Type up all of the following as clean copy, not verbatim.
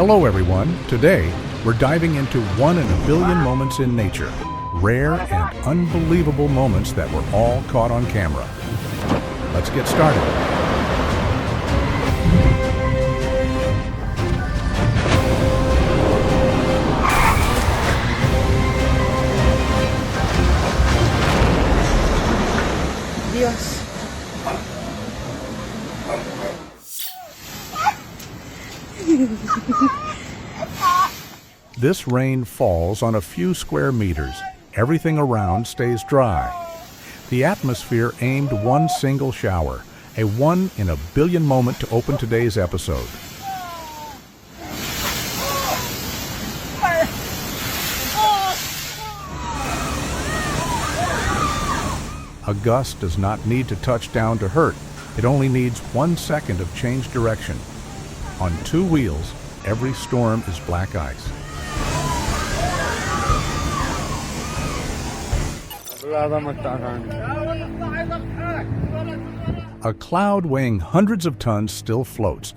Hello everyone. Today, we're diving into 1 in a billion moments in nature. Rare and unbelievable moments that were all caught on camera. Let's get started. Dios. This rain falls on a few square meters. Everything around stays dry. The atmosphere aimed one single shower, a 1 in a billion moment to open today's episode. A gust does not need to touch down to hurt. It only needs 1 second of change direction. On 2 wheels, every storm is black ice. A cloud weighing hundreds of tons still floats.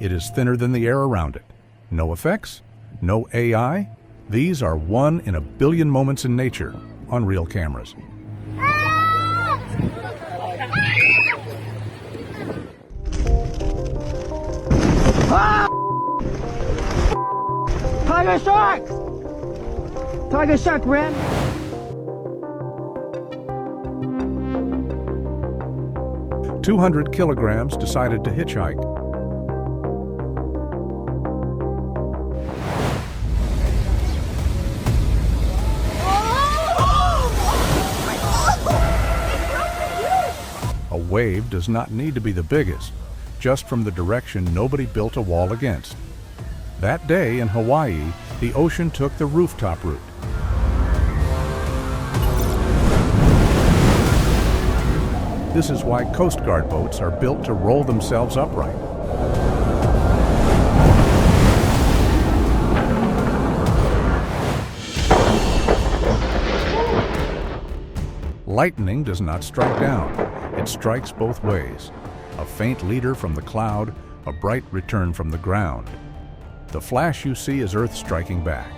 It is thinner than the air around it. No effects, no AI. These are 1 in a billion moments in nature on real cameras. Tiger shark! Tiger shark ran. "200 kilograms decided to hitchhike. A wave does not need to be the biggest. Just from the direction nobody built a wall against. That day in Hawaii, the ocean took the rooftop route. This is why Coast Guard boats are built to roll themselves upright. Lightning does not strike down. It strikes both ways. A faint leader from the cloud, a bright return from the ground. The flash you see is Earth striking back.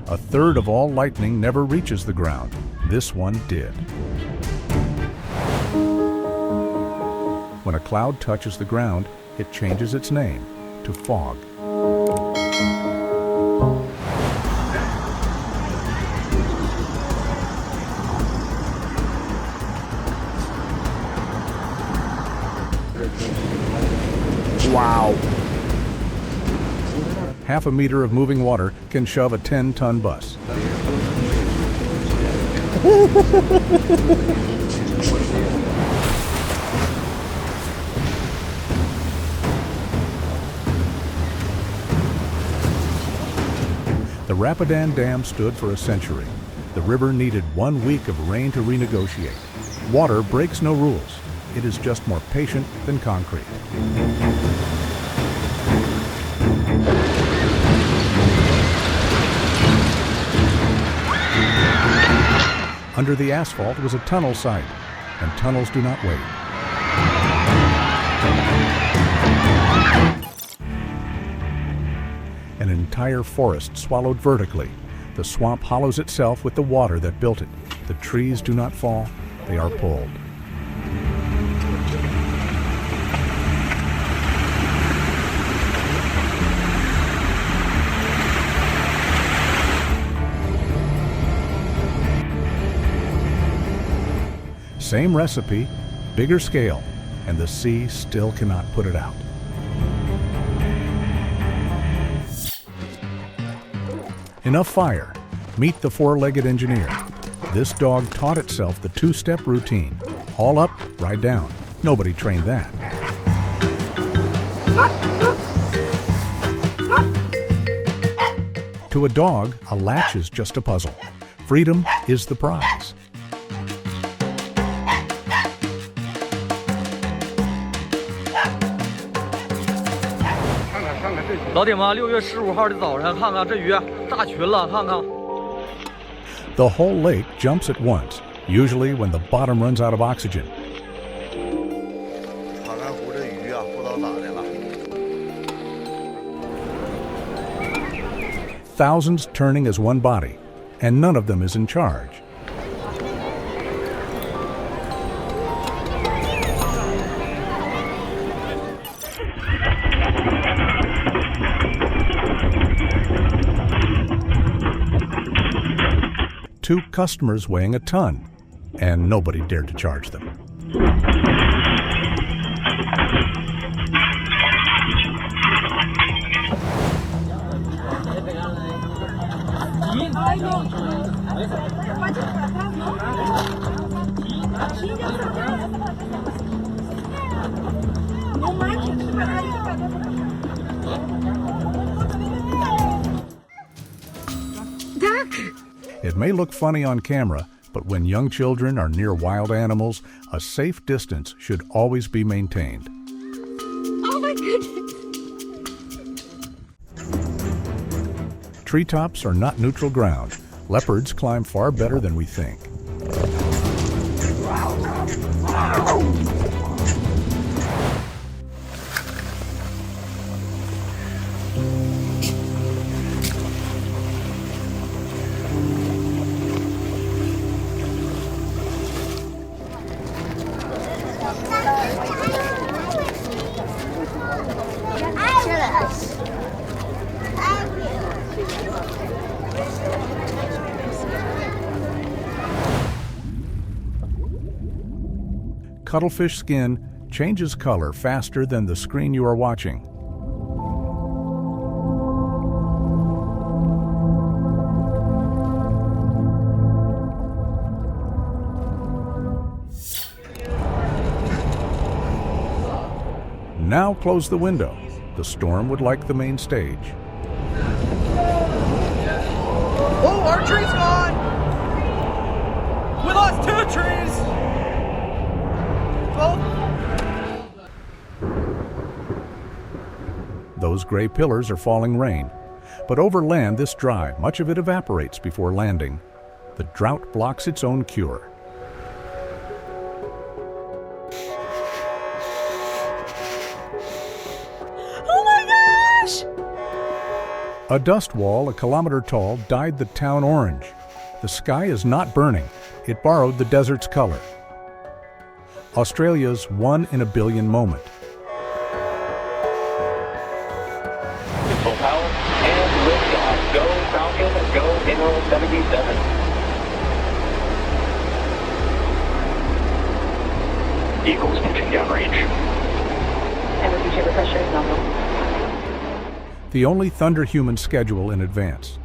A third of all lightning never reaches the ground. This one did. When a cloud touches the ground, it changes its name to fog. Wow! Half a meter of moving water can shove a 10-ton bus. The Rapidan Dam stood for a century. The river needed 1 week of rain to renegotiate. Water breaks no rules. It is just more patient than concrete. Under the asphalt was a tunnel site, and tunnels do not wait. An entire forest swallowed vertically. The swamp hollows itself with the water that built it. The trees do not fall, they are pulled. Same recipe, bigger scale, and the sea still cannot put it out. Enough fire. Meet the 4-legged engineer. This dog taught itself the 2-step routine. All up, ride down. Nobody trained that. To a dog, a latch is just a puzzle. Freedom is the prize. 老铁们，6月15号的早上，看看这鱼大群了，看看。The whole lake jumps at once, usually when the bottom runs out of oxygen. Thousands turning as one body, and none of them is in charge. Two customers weighing a ton, and nobody dared to charge them. It may look funny on camera, but when young children are near wild animals, a safe distance should always be maintained. Oh my goodness! Treetops are not neutral ground. Leopards climb far better than we think. Cuttlefish skin changes color faster than the screen you are watching. Now close the window. The storm would like the main stage. Oh, our tree's gone! We lost 2 trees! Those gray pillars are falling rain. But over land this dry, much of it evaporates before landing. The drought blocks its own cure. Oh my gosh! A dust wall a kilometer tall dyed the town orange. The sky is not burning. It borrowed the desert's color. Australia's 1 in a billion moment. Full power and liftoff. Go Falcon, go Inro 77. Eagles pitching downrange. Energy chamber pressure is nominal. The only Thunder human schedule in advance.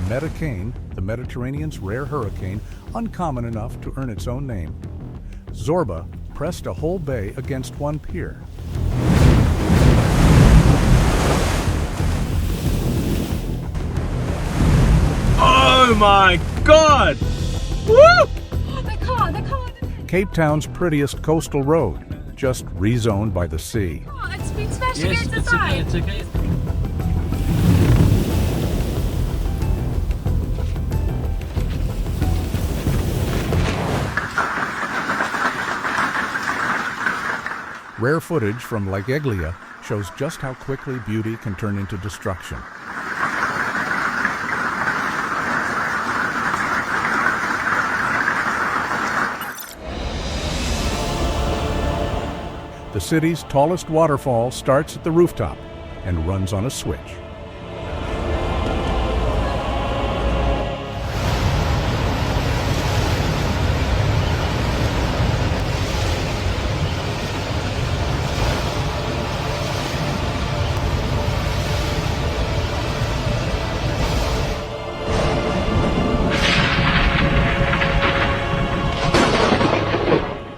Metacane, the Mediterranean's rare hurricane, uncommon enough to earn its own name. Zorba pressed a whole bay against one pier. Oh my God! Woo! Oh, the car! Cape Town's prettiest coastal road, just rezoned by the sea. Oh, it's been smashed against the side! It's okay. Rare footage from Lake Eglia shows just how quickly beauty can turn into destruction. The city's tallest waterfall starts at the rooftop and runs on a switch.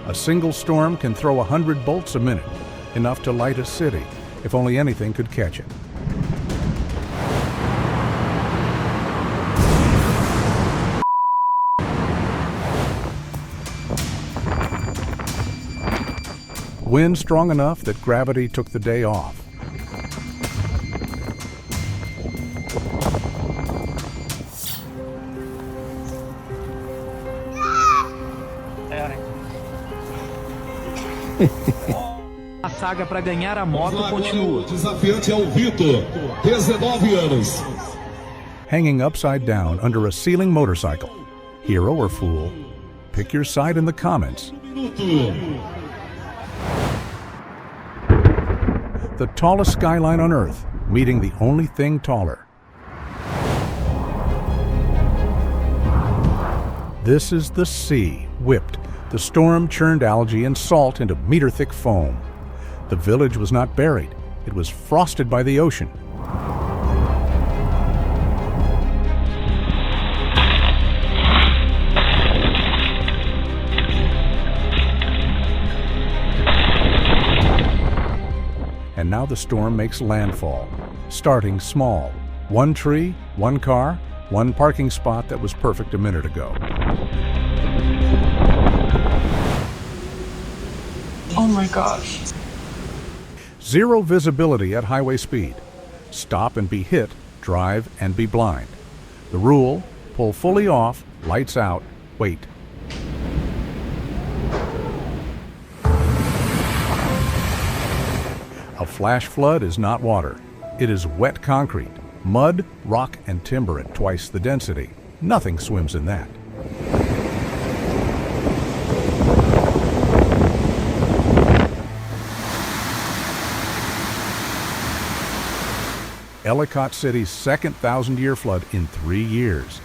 A single storm can throw 100 bolts a minute, enough to light a city, if only anything could catch it. wind strong enough that gravity took the day off. A saga para ganhar a moto continua. Desafiante é o Vitor, 19 anos. Hanging upside down under a ceiling motorcycle. Hero or fool? Pick your side in the comments. The tallest skyline on Earth, meeting the only thing taller. This is the sea, whipped. The storm churned algae and salt into meter-thick foam. The village was not buried. It was frosted by the ocean. And now the storm makes landfall, starting small. One tree, one car, one parking spot that was perfect a minute ago. Oh my gosh. Zero visibility at highway speed. Stop and be hit, drive and be blind. The rule, pull fully off, lights out, wait. A flash flood is not water. It is wet concrete, mud, rock, and timber at twice the density. Nothing swims in that. Ellicott City's second 1,000-year flood in 3 years.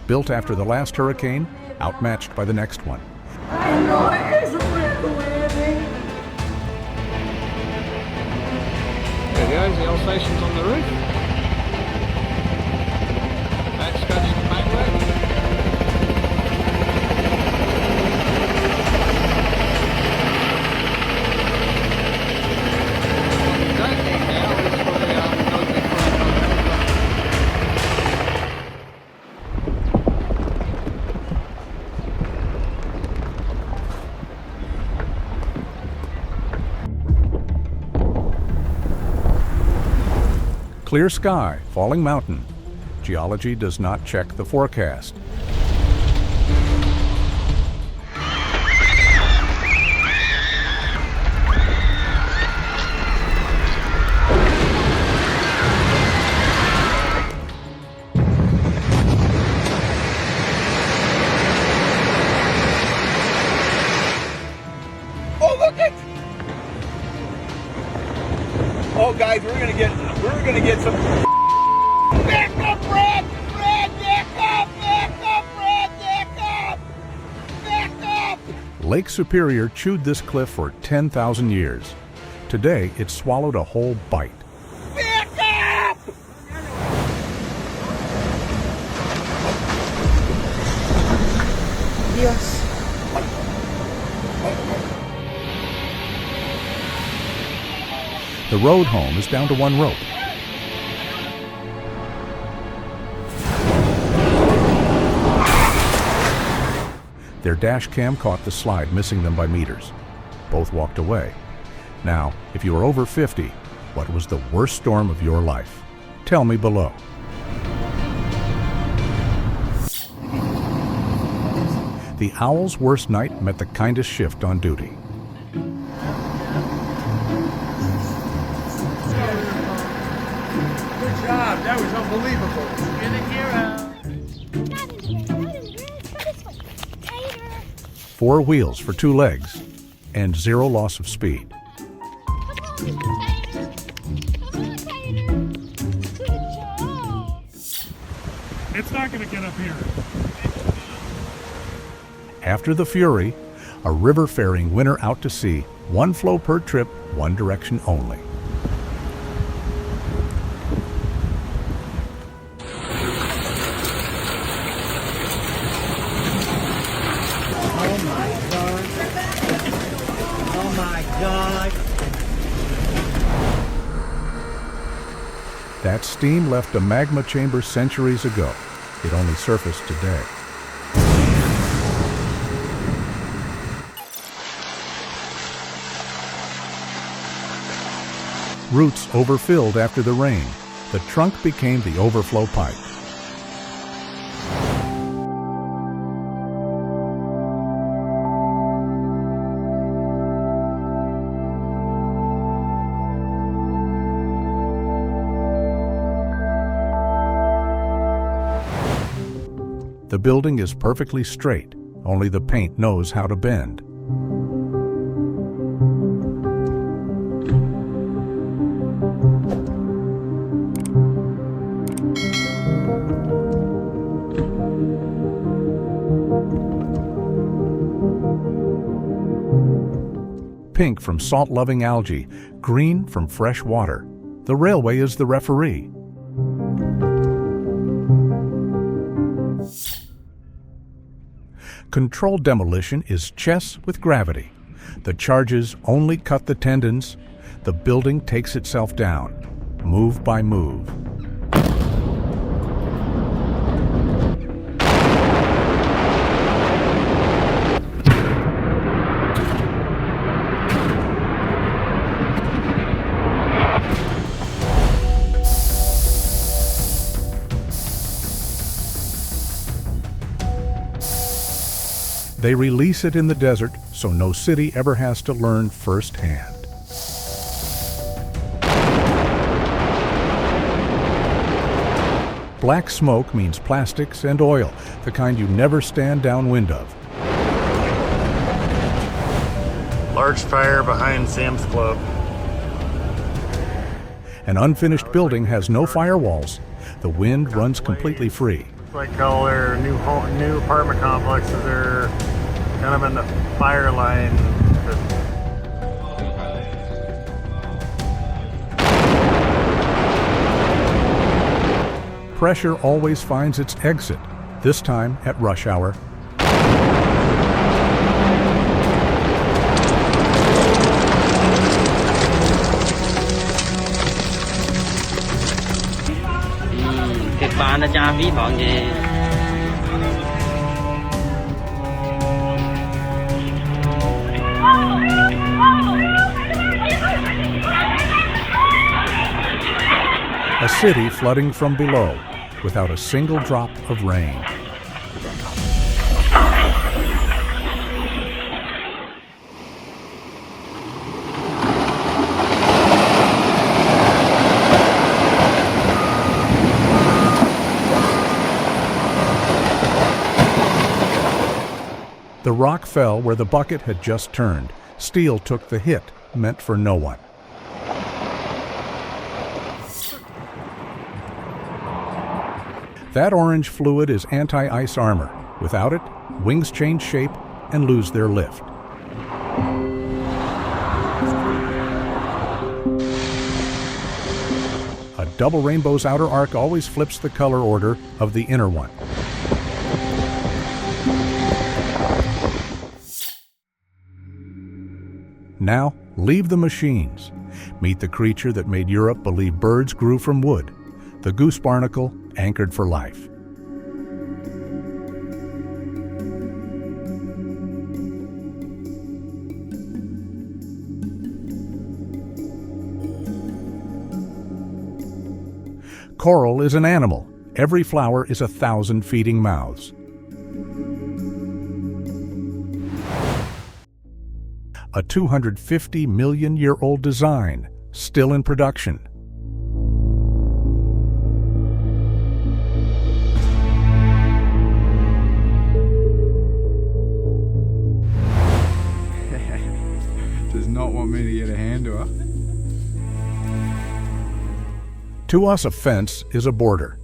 Built after the last hurricane, outmatched by the next one. I know it's a landing. There goes the old station's on the roof. That's scratching the paintwork. Clear sky, falling mountain. Geology does not check the forecast. Oh, look it! Oh, guys, we're gonna get some. Back up, Brad! Brad, back up! Back up, Brad! Back up! Back up! Lake Superior chewed this cliff for 10,000 years. Today, it swallowed a whole bite. Back up! Dios. The road home is down to one rope. Their dash cam caught the slide, missing them by meters. Both walked away. Now, if you are over 50, what was the worst storm of your life? Tell me below. The Owl's worst night met the kindest shift on duty. That was unbelievable. You're the hero. 4 wheels for 2 legs and 0 loss of speed. It's not going to get up here. After the Fury, a river ferrying winter out to sea, 1 flow per trip, 1 direction only. That steam left a magma chamber centuries ago. It only surfaced today. Roots overfilled after the rain. The trunk became the overflow pipe. The building is perfectly straight, only the paint knows how to bend. Pink from salt-loving algae, green from fresh water. The railway is the referee. Controlled demolition is chess with gravity. The charges only cut the tendons. The building takes itself down, move by move. They release it in the desert so no city ever has to learn firsthand. Black smoke means plastics and oil, the kind you never stand downwind of. Large fire behind Sam's Club. An unfinished building has no firewalls. The wind runs completely free. It's like all their new apartment complexes are kind of in the fire line. Pressure always finds its exit, this time at rush hour. A city flooding from below, without a single drop of rain. The rock fell where the bucket had just turned. Steel took the hit, meant for no one. That orange fluid is anti-ice armor. Without it, wings change shape and lose their lift. A double rainbow's outer arc always flips the color order of the inner one. Now, leave the machines. Meet the creature that made Europe believe birds grew from wood. The goose barnacle, anchored for life. Coral is an animal. Every flower is 1,000 feeding mouths. A 250-million-year-old design, still in production. Does not want me to get a hand to her. To us, a fence is a border.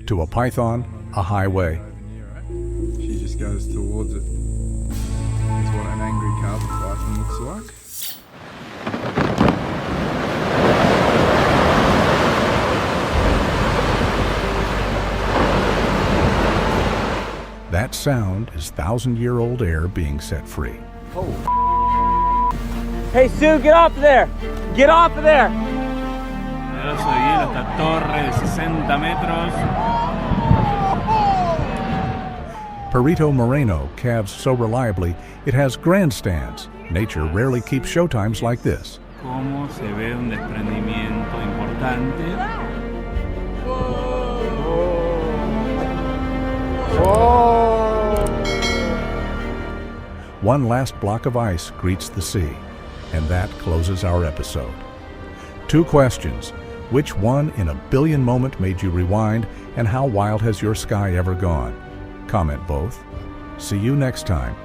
To a python, a highway. She just goes towards it. That's what an angry carpet python looks like. That sound is 1,000-year-old air being set free. Oh. Hey Sue, get off of there! Get off of there! Yeah, so you esta torre de 60 metros. Perito Moreno calves so reliably it has grandstands. Nature rarely keeps showtimes like this. Cómo se ve un desprendimiento importante. One last block of ice greets the sea, and that closes our episode. 2 questions. Which one in a billion moment made you rewind, and how wild has your sky ever gone? Comment both. See you next time.